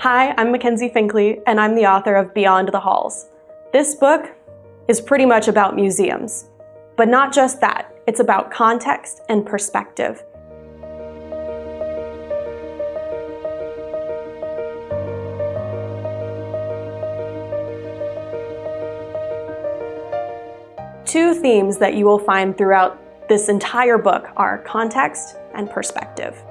Hi, I'm Mackenzie Finklea, and I'm the author of Beyond the Halls. This book is pretty much about museums, but not just that. It's about context and perspective. Two themes that you will find throughout this entire book are context and perspective.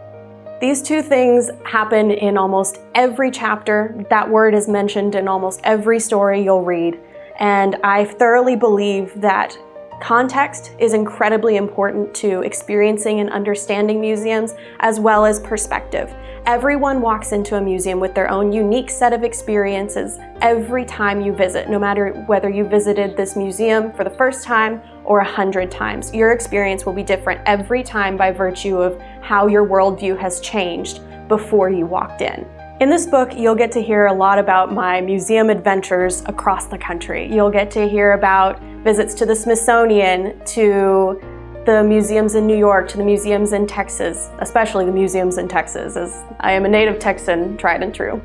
These two things happen in almost every chapter. That word is mentioned in almost every story you'll read. And I thoroughly believe that context is incredibly important to experiencing and understanding museums, as well as perspective. Everyone walks into a museum with their own unique set of experiences every time you visit, no matter whether you visited this museum for the first time or 100 times. Your experience will be different every time by virtue of how your worldview has changed before you walked in. In this book, you'll get to hear a lot about my museum adventures across the country. You'll get to hear about visits to the Smithsonian, to the museums in New York, to the museums in Texas, especially the museums in Texas, as I am a native Texan, tried and true.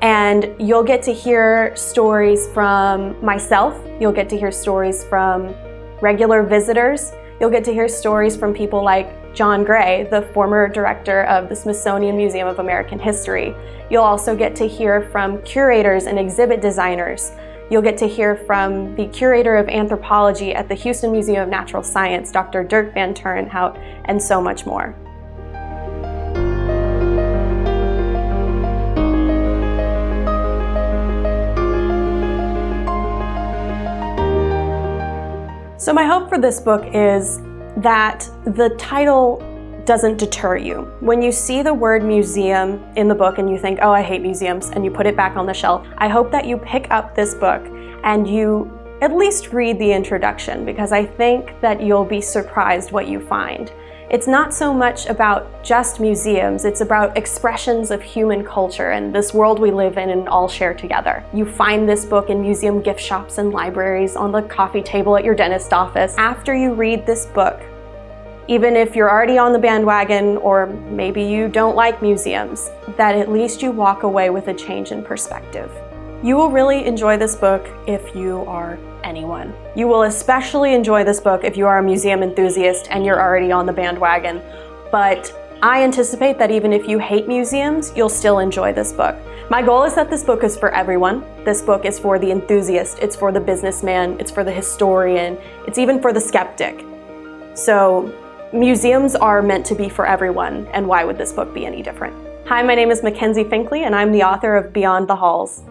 And you'll get to hear stories from myself. You'll get to hear stories from regular visitors. You'll get to hear stories from people like John Gray, the former director of the Smithsonian Museum of American History. You'll also get to hear from curators and exhibit designers. You'll get to hear from the curator of anthropology at the Houston Museum of Natural Science, Dr. Dirk Van Turenhout, and so much more. So my hope for this book is that the title doesn't deter you. When you see the word museum in the book and you think, oh, I hate museums, and you put it back on the shelf, I hope that you pick up this book and you at least read the introduction, because I think that you'll be surprised what you find. It's not so much about just museums, it's about expressions of human culture and this world we live in and all share together. You find this book in museum gift shops and libraries, on the coffee table at your dentist's office. After you read this book, even if you're already on the bandwagon or maybe you don't like museums, that at least you walk away with a change in perspective. You will really enjoy this book if you are anyone. You will especially enjoy this book if you are a museum enthusiast and you're already on the bandwagon. But I anticipate that even if you hate museums, you'll still enjoy this book. My goal is that this book is for everyone. This book is for the enthusiast, it's for the businessman, it's for the historian, it's even for the skeptic. So museums are meant to be for everyone, and why would this book be any different? Hi, my name is Mackenzie Finklea, and I'm the author of Beyond the Halls.